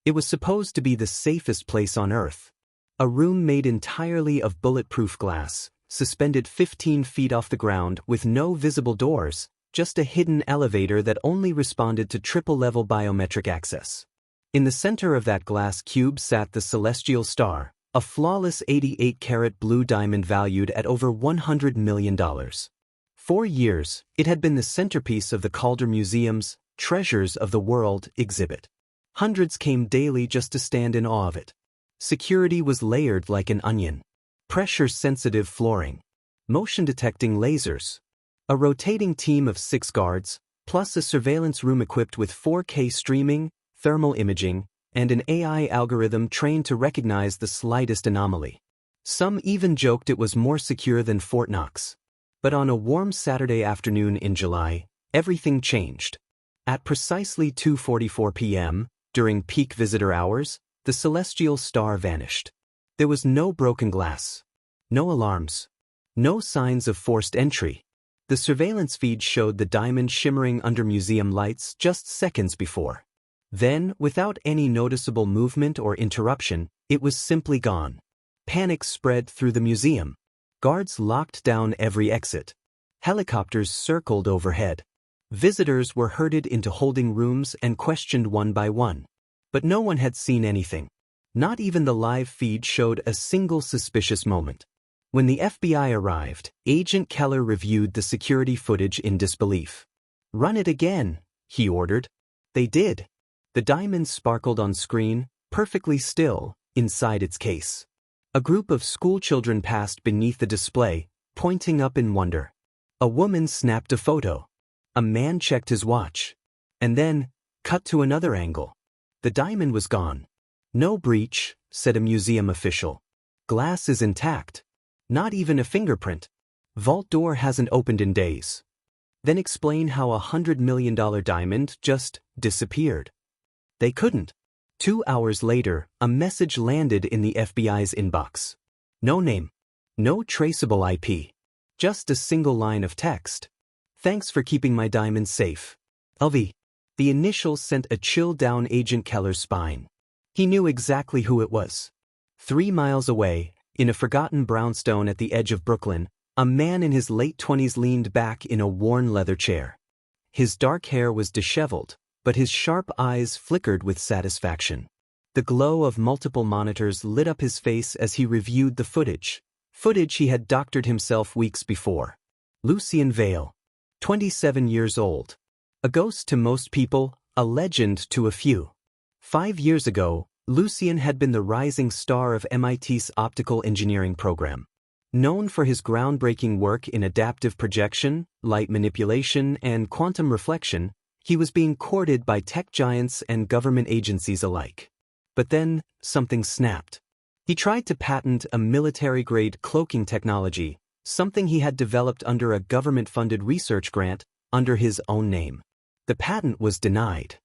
It was supposed to be the safest place on Earth. A room made entirely of bulletproof glass, suspended 15 feet off the ground with no visible doors, just a hidden elevator that only responded to triple-level biometric access. In the center of that glass cube sat the celestial star, a flawless 88-carat blue diamond valued at over $100 million. For years, it had been the centerpiece of the Calder Museum's Treasures of the World exhibit. Hundreds came daily just to stand in awe of it. Security was layered like an onion. Pressure-sensitive flooring. Motion-detecting lasers. A rotating team of 6 guards, plus a surveillance room equipped with 4K streaming, thermal imaging, and an AI algorithm trained to recognize the slightest anomaly. Some even joked it was more secure than Fort Knox. But on a warm Saturday afternoon in July, everything changed. At precisely 2:44 p.m., during peak visitor hours, the celestial star vanished. There was no broken glass. No alarms. No signs of forced entry. The surveillance feed showed the diamond shimmering under museum lights just seconds before. Then, without any noticeable movement or interruption, it was simply gone. Panic spread through the museum. Guards locked down every exit. Helicopters circled overhead. Visitors were herded into holding rooms and questioned one by one. But no one had seen anything. Not even the live feed showed a single suspicious moment. When the FBI arrived, Agent Keller reviewed the security footage in disbelief. "Run it again," he ordered. They did. The diamond sparkled on screen, perfectly still, inside its case. A group of schoolchildren passed beneath the display, pointing up in wonder. A woman snapped a photo. A man checked his watch. And then, cut to another angle. The diamond was gone. "No breach," said a museum official. "Glass is intact. Not even a fingerprint. Vault door hasn't opened in days." Then explain how a $100 million diamond just disappeared. They couldn't. 2 hours later, a message landed in the FBI's inbox. No name. No traceable IP. Just a single line of text. "Thanks for keeping my diamond safe. LV." The initials sent a chill down Agent Keller's spine. He knew exactly who it was. 3 miles away, in a forgotten brownstone at the edge of Brooklyn, a man in his late 20s leaned back in a worn leather chair. His dark hair was disheveled, but his sharp eyes flickered with satisfaction. The glow of multiple monitors lit up his face as he reviewed the footage he had doctored himself weeks before. Lucien Vale. 27 years old. A ghost to most people, a legend to a few. 5 years ago, Lucien had been the rising star of MIT's optical engineering program. Known for his groundbreaking work in adaptive projection, light manipulation, and quantum reflection, he was being courted by tech giants and government agencies alike. But then, something snapped. He tried to patent a military-grade cloaking technology, something he had developed under a government-funded research grant, under his own name. The patent was denied.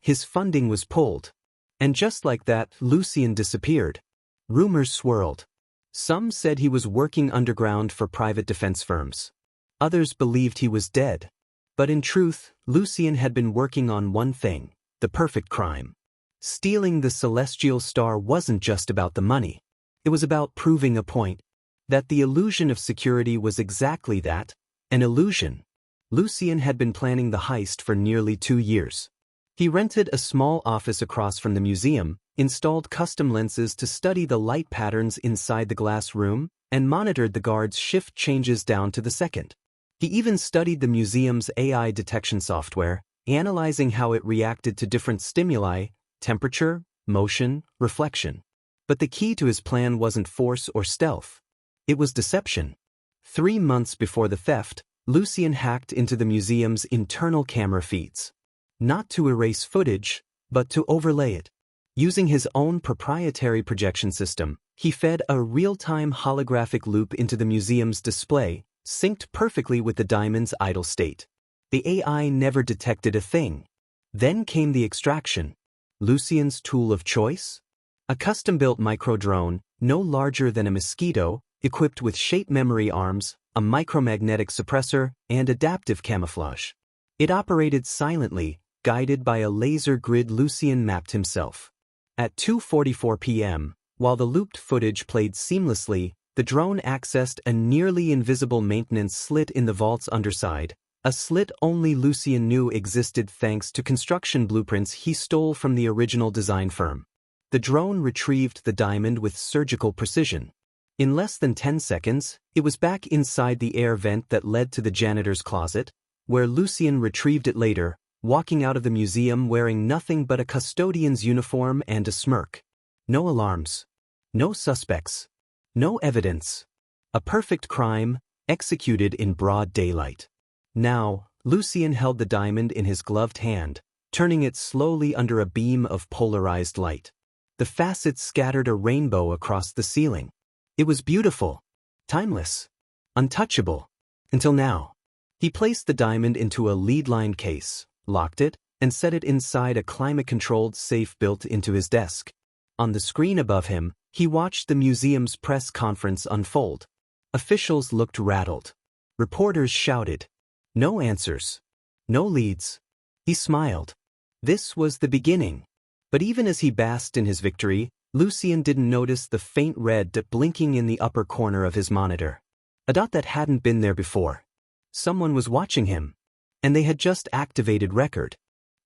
His funding was pulled. And just like that, Lucien disappeared. Rumors swirled. Some said he was working underground for private defense firms. Others believed he was dead. But in truth, Lucien had been working on one thing, the perfect crime. Stealing the celestial star wasn't just about the money. It was about proving a point. That the illusion of security was exactly that, an illusion. Lucien had been planning the heist for nearly 2 years. He rented a small office across from the museum, installed custom lenses to study the light patterns inside the glass room, and monitored the guards' shift changes down to the second. He even studied the museum's AI detection software, analyzing how it reacted to different stimuli, temperature, motion, reflection. But the key to his plan wasn't force or stealth. It was deception. 3 months before the theft, Lucien hacked into the museum's internal camera feeds. Not to erase footage, but to overlay it. Using his own proprietary projection system, he fed a real-time holographic loop into the museum's display, synced perfectly with the diamond's idle state. The AI never detected a thing. Then came the extraction. Lucien's tool of choice? A custom-built micro-drone, no larger than a mosquito, equipped with shape memory arms, a micromagnetic suppressor, and adaptive camouflage. It operated silently, guided by a laser grid Lucien mapped himself. At 2:44 p.m., while the looped footage played seamlessly, the drone accessed a nearly invisible maintenance slit in the vault's underside, a slit only Lucien knew existed thanks to construction blueprints he stole from the original design firm. The drone retrieved the diamond with surgical precision. In less than 10 seconds, it was back inside the air vent that led to the janitor's closet, where Lucien retrieved it later, walking out of the museum wearing nothing but a custodian's uniform and a smirk. No alarms. No suspects. No evidence. A perfect crime, executed in broad daylight. Now, Lucien held the diamond in his gloved hand, turning it slowly under a beam of polarized light. The facets scattered a rainbow across the ceiling. It was beautiful, timeless, untouchable, until now. He placed the diamond into a lead-lined case, locked it, and set it inside a climate-controlled safe built into his desk. On the screen above him, he watched the museum's press conference unfold. Officials looked rattled. Reporters shouted. No answers. No leads. He smiled. This was the beginning. But even as he basked in his victory, Lucien didn't notice the faint red dot blinking in the upper corner of his monitor. A dot that hadn't been there before. Someone was watching him. And they had just activated record.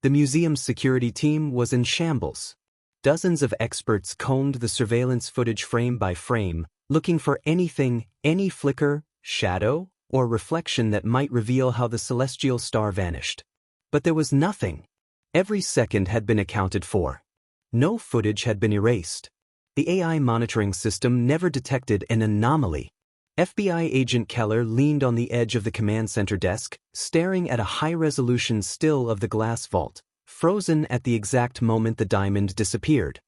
The museum's security team was in shambles. Dozens of experts combed the surveillance footage frame by frame, looking for anything, any flicker, shadow, or reflection that might reveal how the celestial star vanished. But there was nothing. Every second had been accounted for. No footage had been erased. The AI monitoring system never detected an anomaly. FBI agent Keller leaned on the edge of the command center desk, staring at a high-resolution still of the glass vault, frozen at the exact moment the diamond disappeared.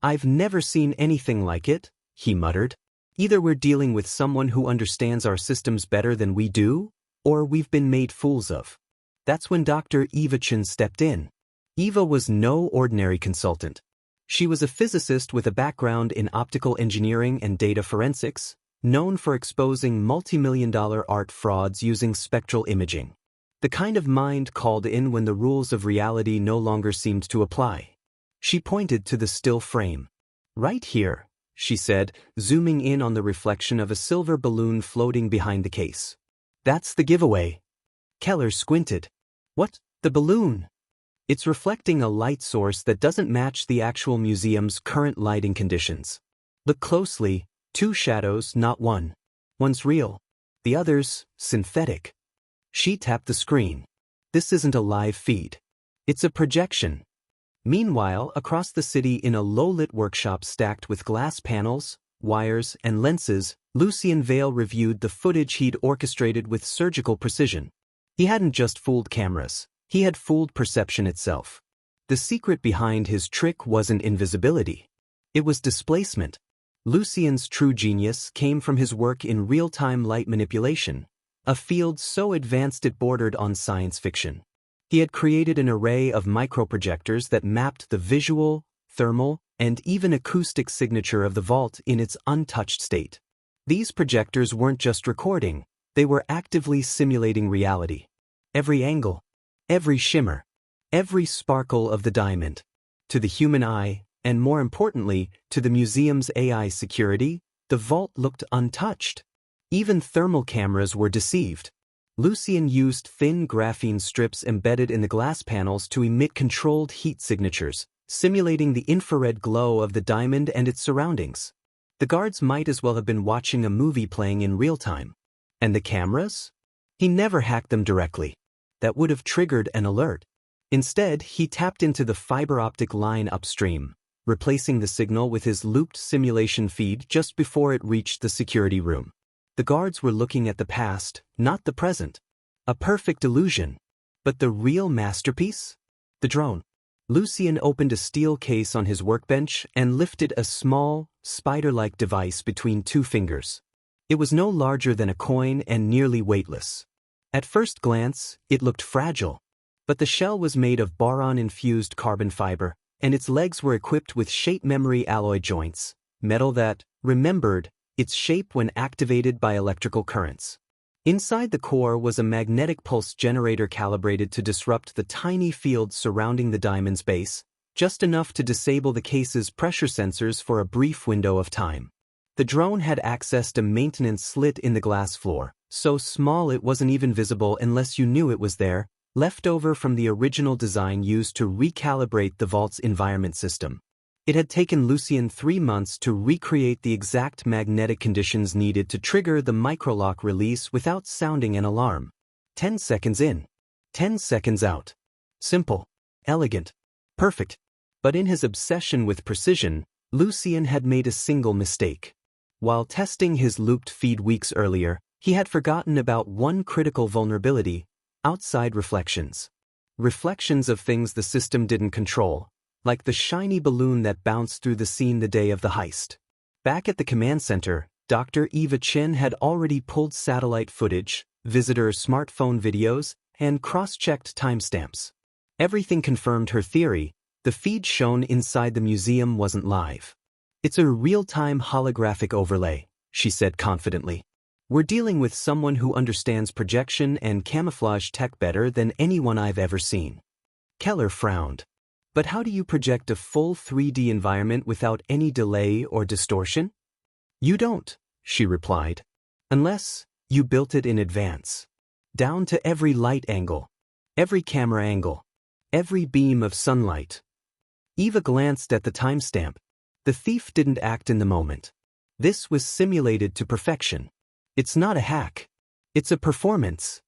"I've never seen anything like it," he muttered. "Either we're dealing with someone who understands our systems better than we do, or we've been made fools of." That's when Dr. Eva Chen stepped in. Eva was no ordinary consultant. She was a physicist with a background in optical engineering and data forensics, known for exposing multi-million-dollar art frauds using spectral imaging. The kind of mind called in when the rules of reality no longer seemed to apply. She pointed to the still frame. "Right here," she said, zooming in on the reflection of a silver balloon floating behind the case. "That's the giveaway." Keller squinted. "What? The balloon?" "It's reflecting a light source that doesn't match the actual museum's current lighting conditions. Look closely, 2 shadows, not one. One's real. The other's synthetic." She tapped the screen. "This isn't a live feed. It's a projection." Meanwhile, across the city in a low-lit workshop stacked with glass panels, wires, and lenses, Lucien Vale reviewed the footage he'd orchestrated with surgical precision. He hadn't just fooled cameras. He had fooled perception itself. The secret behind his trick wasn't invisibility. It was displacement. Lucien's true genius came from his work in real-time light manipulation, a field so advanced it bordered on science fiction. He had created an array of microprojectors that mapped the visual, thermal, and even acoustic signature of the vault in its untouched state. These projectors weren't just recording, they were actively simulating reality. Every angle, every shimmer, every sparkle of the diamond. To the human eye, and more importantly, to the museum's AI security, the vault looked untouched. Even thermal cameras were deceived. Lucien used thin graphene strips embedded in the glass panels to emit controlled heat signatures, simulating the infrared glow of the diamond and its surroundings. The guards might as well have been watching a movie playing in real time. And the cameras? He never hacked them directly. That would have triggered an alert. Instead, he tapped into the fiber optic line upstream, replacing the signal with his looped simulation feed just before it reached the security room. The guards were looking at the past, not the present. A perfect illusion. But the real masterpiece? The drone. Lucien opened a steel case on his workbench and lifted a small, spider-like device between 2 fingers. It was no larger than a coin and nearly weightless. At first glance, it looked fragile. But the shell was made of boron-infused carbon fiber, and its legs were equipped with shape memory alloy joints, metal that remembered its shape when activated by electrical currents. Inside the core was a magnetic pulse generator calibrated to disrupt the tiny field surrounding the diamond's base, just enough to disable the case's pressure sensors for a brief window of time. The drone had accessed a maintenance slit in the glass floor, so small it wasn't even visible unless you knew it was there, left over from the original design used to recalibrate the vault's environment system. It had taken Lucien 3 months to recreate the exact magnetic conditions needed to trigger the microlock release without sounding an alarm. 10 seconds in. 10 seconds out. Simple. Elegant. Perfect. But in his obsession with precision, Lucien had made a single mistake. While testing his looped feed weeks earlier, he had forgotten about one critical vulnerability: outside reflections. Reflections of things the system didn't control, like the shiny balloon that bounced through the scene the day of the heist. Back at the command center, Dr. Eva Chin had already pulled satellite footage, visitor smartphone videos, and cross-checked timestamps. Everything confirmed her theory: the feed shown inside the museum wasn't live. "It's a real-time holographic overlay," she said confidently. "We're dealing with someone who understands projection and camouflage tech better than anyone I've ever seen." Keller frowned. "But how do you project a full 3D environment without any delay or distortion?" "You don't," she replied. "Unless you built it in advance. Down to every light angle, every camera angle, every beam of sunlight." Eva glanced at the timestamp. The thief didn't act in the moment. This was simulated to perfection. It's not a hack. It's a performance.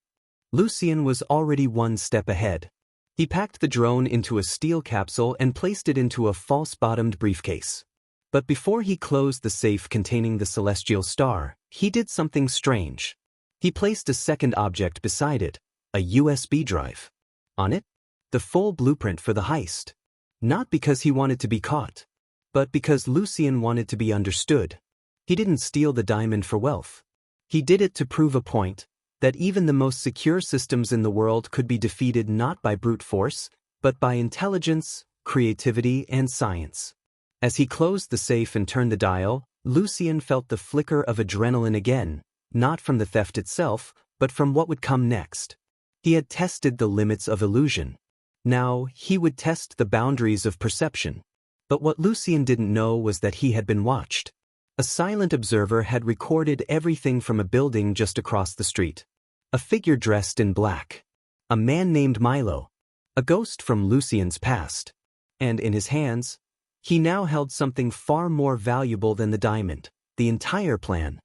Lucien was already one step ahead. He packed the drone into a steel capsule and placed it into a false-bottomed briefcase. But before he closed the safe containing the celestial star, he did something strange. He placed a second object beside it, a USB drive. On it, the full blueprint for the heist. Not because he wanted to be caught, but because Lucien wanted to be understood. He didn't steal the diamond for wealth. He did it to prove a point: that even the most secure systems in the world could be defeated not by brute force, but by intelligence, creativity, and science. As he closed the safe and turned the dial, Lucien felt the flicker of adrenaline again, not from the theft itself, but from what would come next. He had tested the limits of illusion. Now he would test the boundaries of perception. But what Lucien didn't know was that he had been watched. A silent observer had recorded everything from a building just across the street. A figure dressed in black. A man named Milo. A ghost from Lucien's past. And in his hands, he now held something far more valuable than the diamond: the entire plan.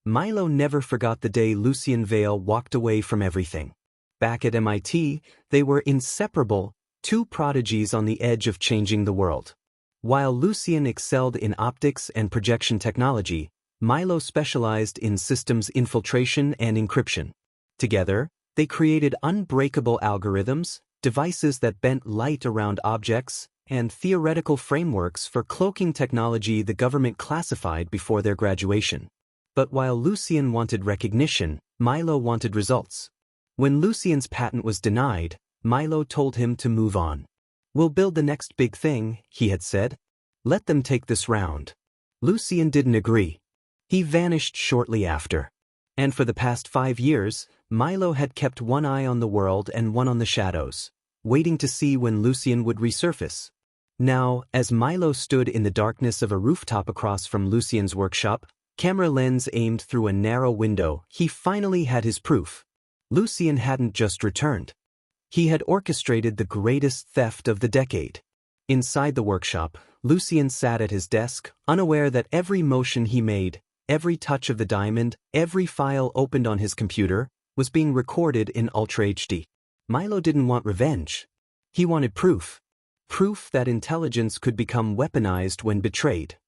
Milo never forgot the day Lucien Vale walked away from everything. Back at MIT, they were inseparable, two prodigies on the edge of changing the world. While Lucien excelled in optics and projection technology, Milo specialized in systems infiltration and encryption. Together, they created unbreakable algorithms, devices that bent light around objects, and theoretical frameworks for cloaking technology the government classified before their graduation. But while Lucien wanted recognition, Milo wanted results. When Lucien's patent was denied, Milo told him to move on. "We'll build the next big thing," he had said. "Let them take this round." Lucien didn't agree. He vanished shortly after. And for the past 5 years, Milo had kept one eye on the world and one on the shadows, waiting to see when Lucien would resurface. Now, as Milo stood in the darkness of a rooftop across from Lucien's workshop, camera lens aimed through a narrow window, he finally had his proof. Lucien hadn't just returned. He had orchestrated the greatest theft of the decade. Inside the workshop, Lucien sat at his desk, unaware that every motion he made, every touch of the diamond, every file opened on his computer, was being recorded in Ultra HD. Milo didn't want revenge. He wanted proof. Proof that intelligence could become weaponized when betrayed.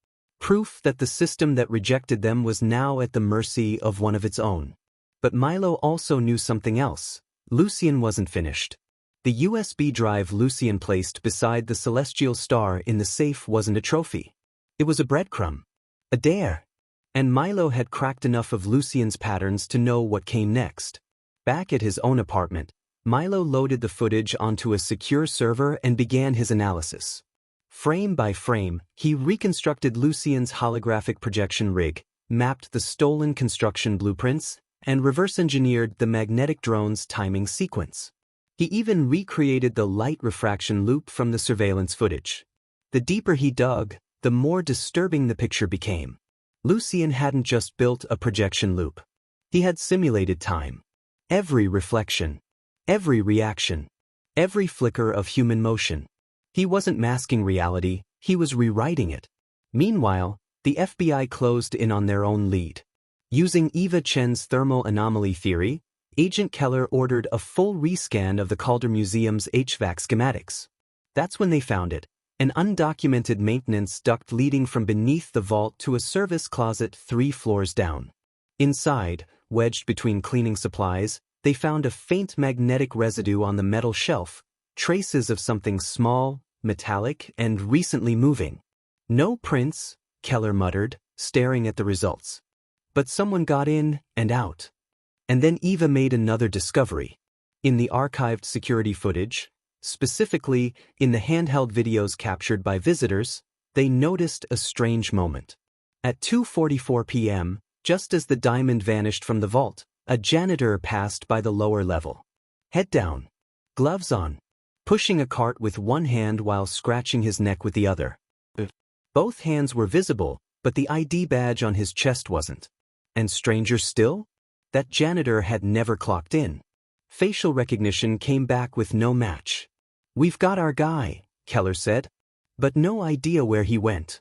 Proof that the system that rejected them was now at the mercy of one of its own. But Milo also knew something else. Lucien wasn't finished. The USB drive Lucien placed beside the celestial star in the safe wasn't a trophy. It was a breadcrumb. A dare. And Milo had cracked enough of Lucien's patterns to know what came next. Back at his own apartment, Milo loaded the footage onto a secure server and began his analysis. Frame by frame, he reconstructed Lucien's holographic projection rig, mapped the stolen construction blueprints, and reverse-engineered the magnetic drone's timing sequence. He even recreated the light refraction loop from the surveillance footage. The deeper he dug, the more disturbing the picture became. Lucien hadn't just built a projection loop. He had simulated time. Every reflection, every reaction, every flicker of human motion. He wasn't masking reality, he was rewriting it. Meanwhile, the FBI closed in on their own lead. Using Eva Chen's thermal anomaly theory, Agent Keller ordered a full rescan of the Calder Museum's HVAC schematics. That's when they found it, an undocumented maintenance duct leading from beneath the vault to a service closet 3 floors down. Inside, wedged between cleaning supplies, they found a faint magnetic residue on the metal shelf, traces of something small, metallic, and recently moving. No prints, Keller muttered, staring at the results. But someone got in and out. And then Eva made another discovery. In the archived security footage, specifically in the handheld videos captured by visitors, they noticed a strange moment. At 2:44 p.m., just as the diamond vanished from the vault, a janitor passed by the lower level. Head down, gloves on, pushing a cart with one hand while scratching his neck with the other. Both hands were visible, but the ID badge on his chest wasn't. And stranger still? That janitor had never clocked in. Facial recognition came back with no match. "We've got our guy," Keller said. But no idea where he went.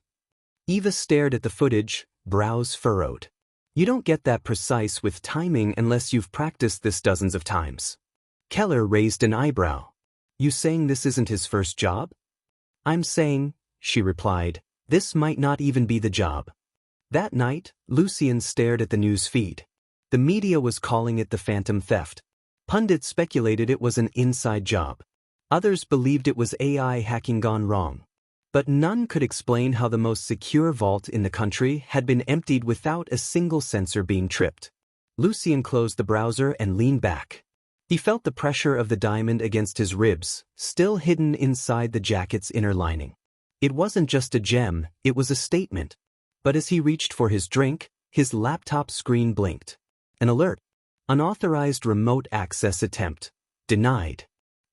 Eva stared at the footage, brows furrowed. You don't get that precise with timing unless you've practiced this dozens of times. Keller raised an eyebrow. "You saying this isn't his first job?" "I'm saying," she replied, "this might not even be the job." That night, Lucien stared at the news feed. The media was calling it the phantom theft. Pundits speculated it was an inside job. Others believed it was AI hacking gone wrong. But none could explain how the most secure vault in the country had been emptied without a single sensor being tripped. Lucien closed the browser and leaned back. He felt the pressure of the diamond against his ribs, still hidden inside the jacket's inner lining. It wasn't just a gem, it was a statement. But as he reached for his drink, his laptop screen blinked. An alert. Unauthorized remote access attempt. Denied.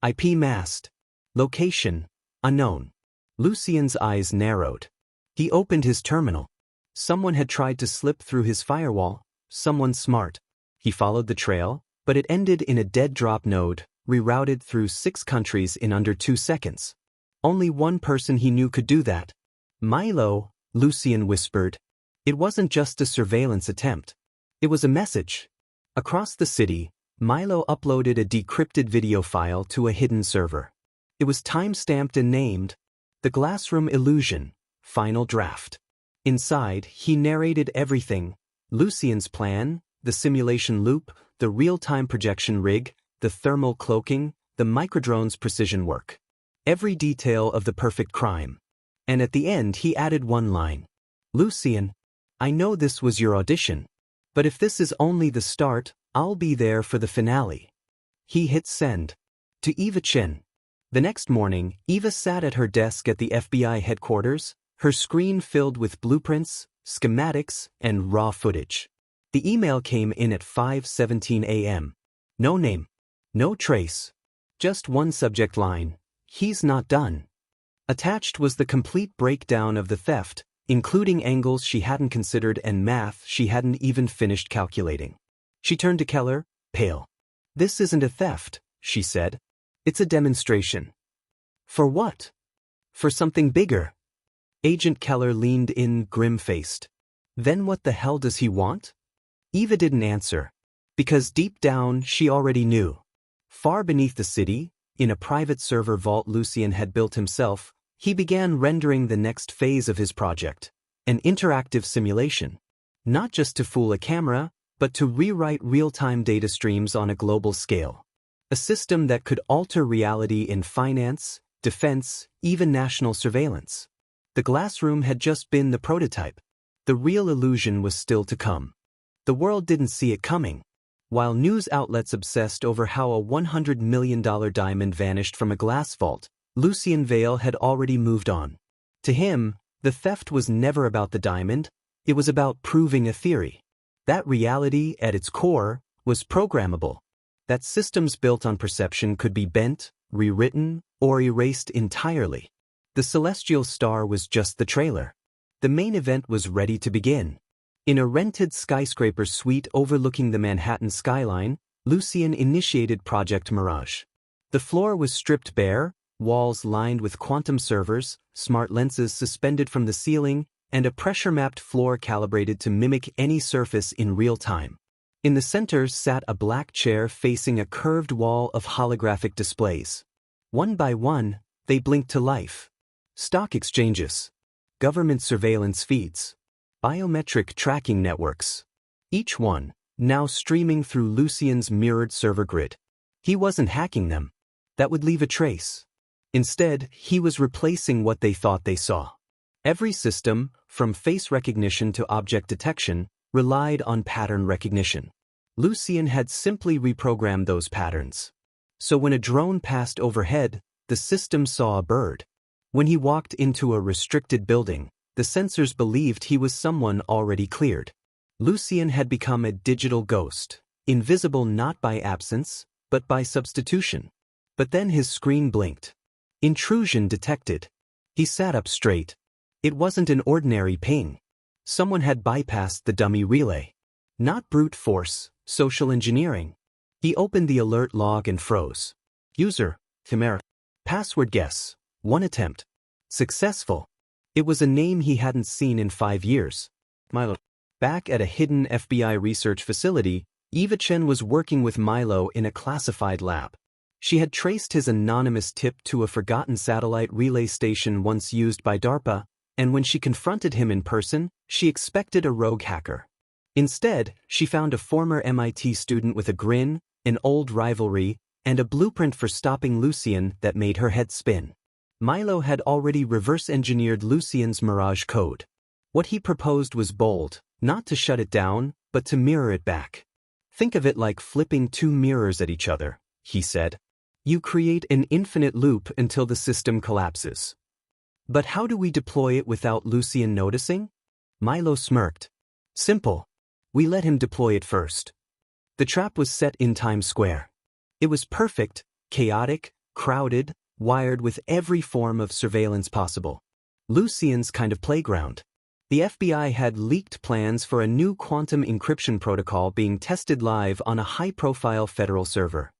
IP masked. Location. Unknown. Lucien's eyes narrowed. He opened his terminal. Someone had tried to slip through his firewall, someone smart. He followed the trail, but it ended in a dead drop node, rerouted through 6 countries in under 2 seconds. Only one person he knew could do that. Milo, Lucien whispered. It wasn't just a surveillance attempt. It was a message. Across the city, Milo uploaded a decrypted video file to a hidden server. It was time-stamped and named The Glassroom Illusion, Final Draft. Inside, he narrated everything: Lucien's plan, the simulation loop, the real-time projection rig, the thermal cloaking, the microdrone's precision work. Every detail of the perfect crime. And at the end he added one line. "Lucien, I know this was your audition. But if this is only the start, I'll be there for the finale." He hit send. To Eva Chen. The next morning, Eva sat at her desk at the FBI headquarters, her screen filled with blueprints, schematics, and raw footage. The email came in at 5:17 a.m. No name. No trace. Just one subject line. He's not done. Attached was the complete breakdown of the theft, including angles she hadn't considered and math she hadn't even finished calculating. She turned to Keller, pale. "This isn't a theft," she said. "It's a demonstration." "For what?" "For something bigger." Agent Keller leaned in, grim-faced. "Then what the hell does he want?" Eva didn't answer. Because deep down, she already knew. Far beneath the city, in a private server vault Lucien had built himself, he began rendering the next phase of his project, an interactive simulation. Not just to fool a camera, but to rewrite real-time data streams on a global scale. A system that could alter reality in finance, defense, even national surveillance. The Glassroom had just been the prototype. The real illusion was still to come. The world didn't see it coming. While news outlets obsessed over how a $100 million diamond vanished from a glass vault, Lucien Vale had already moved on. To him, the theft was never about the diamond, it was about proving a theory. That reality, at its core, was programmable. that systems built on perception could be bent, rewritten, or erased entirely. The celestial star was just the trailer. The main event was ready to begin. In a rented skyscraper suite overlooking the Manhattan skyline, Lucien initiated Project Mirage. The floor was stripped bare, walls lined with quantum servers, smart lenses suspended from the ceiling, and a pressure-mapped floor calibrated to mimic any surface in real time. In the center sat a black chair facing a curved wall of holographic displays. One by one, they blinked to life. Stock exchanges, government surveillance feeds, biometric tracking networks. Each one, now streaming through Lucien's mirrored server grid. He wasn't hacking them. That would leave a trace. Instead, he was replacing what they thought they saw. Every system, from face recognition to object detection, relied on pattern recognition. Lucien had simply reprogrammed those patterns. So when a drone passed overhead, the system saw a bird. When he walked into a restricted building, the sensors believed he was someone already cleared. Lucien had become a digital ghost, invisible not by absence, but by substitution. But then his screen blinked. Intrusion detected. He sat up straight. It wasn't an ordinary ping. Someone had bypassed the dummy relay. Not brute force, social engineering. He opened the alert log and froze. User, Chimera. Password guess. 1 attempt. Successful. It was a name he hadn't seen in 5 years. Milo. Back at a hidden FBI research facility, Eva Chen was working with Milo in a classified lab. She had traced his anonymous tip to a forgotten satellite relay station once used by DARPA, and when she confronted him in person, she expected a rogue hacker. Instead, she found a former MIT student with a grin, an old rivalry, and a blueprint for stopping Lucien that made her head spin. Milo had already reverse-engineered Lucien's Mirage code. What he proposed was bold, not to shut it down, but to mirror it back. Think of it like flipping 2 mirrors at each other, he said. You create an infinite loop until the system collapses. But how do we deploy it without Lucien noticing? Milo smirked. Simple. We let him deploy it first. The trap was set in Times Square. It was perfect, chaotic, crowded, wired with every form of surveillance possible. Lucien's kind of playground. The FBI had leaked plans for a new quantum encryption protocol being tested live on a high-profile federal server.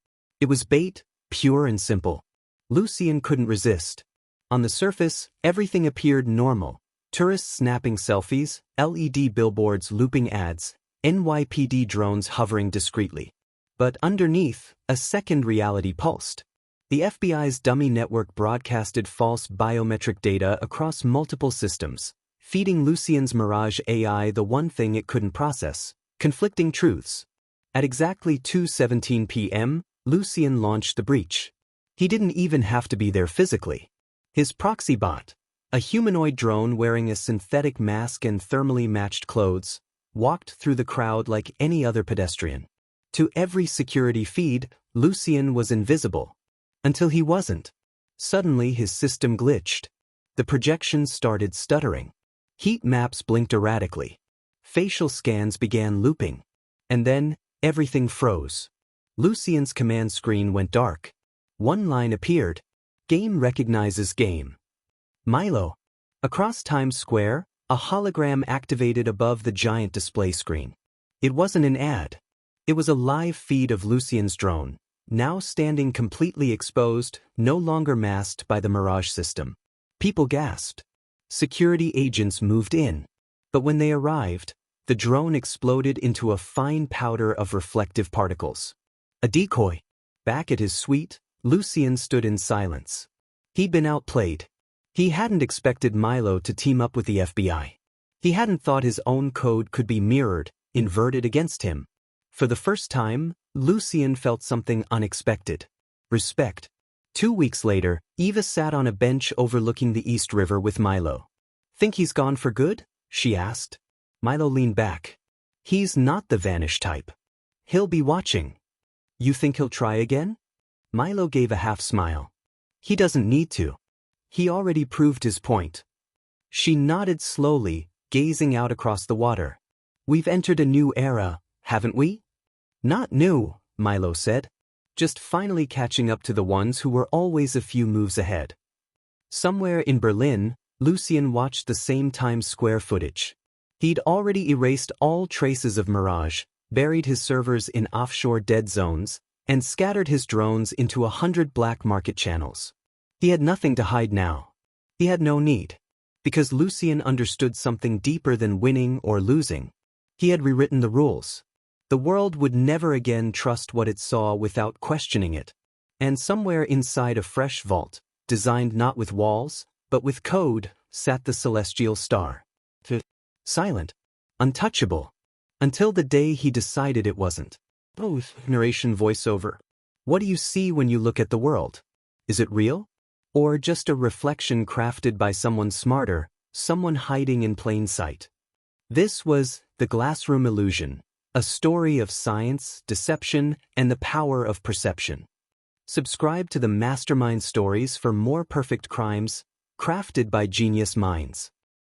It was bait, pure and simple. Lucien couldn't resist. On the surface, everything appeared normal. Tourists snapping selfies, LED billboards looping ads, NYPD drones hovering discreetly. But underneath, a second reality pulsed. The FBI's dummy network broadcasted false biometric data across multiple systems, feeding Lucien's Mirage AI the one thing it couldn't process: conflicting truths. At exactly 2:17 p.m., Lucien launched the breach. He didn't even have to be there physically. His proxy bot, a humanoid drone wearing a synthetic mask and thermally matched clothes, walked through the crowd like any other pedestrian. To every security feed, Lucien was invisible. Until he wasn't. Suddenly his system glitched. The projections started stuttering. Heat maps blinked erratically. Facial scans began looping. And then, everything froze. Lucien's command screen went dark. One line appeared. Game recognizes game. Milo. Across Times Square, a hologram activated above the giant display screen. It wasn't an ad. It was a live feed of Lucien's drone, now standing completely exposed, no longer masked by the Mirage system. People gasped. Security agents moved in. But when they arrived, the drone exploded into a fine powder of reflective particles. A decoy. Back at his suite, Lucien stood in silence. He'd been outplayed. He hadn't expected Milo to team up with the FBI. He hadn't thought his own code could be mirrored, inverted against him. For the first time, Lucien felt something unexpected. Respect. 2 weeks later, Eva sat on a bench overlooking the East River with Milo. Think he's gone for good? She asked. Milo leaned back. He's not the vanish type. He'll be watching. You think he'll try again? Milo gave a half smile. He doesn't need to. He already proved his point. She nodded slowly, gazing out across the water. We've entered a new era, haven't we? Not new, Milo said. just finally catching up to the ones who were always a few moves ahead. Somewhere in Berlin, Lucien watched the same Times Square footage. He'd already erased all traces of Mirage, buried his servers in offshore dead zones, and scattered his drones into 100 black market channels. He had nothing to hide now. He had no need. Because Lucien understood something deeper than winning or losing. He had rewritten the rules. The world would never again trust what it saw without questioning it. And somewhere inside a fresh vault, designed not with walls, but with code, sat the celestial star. Silent. Untouchable. Until the day he decided it wasn't. Narration voiceover. What do you see when you look at the world? Is it real? Or just a reflection crafted by someone smarter, someone hiding in plain sight? This was The Glassroom Illusion, a story of science, deception, and the power of perception. Subscribe to the Mastermind stories for more perfect crimes, crafted by genius minds.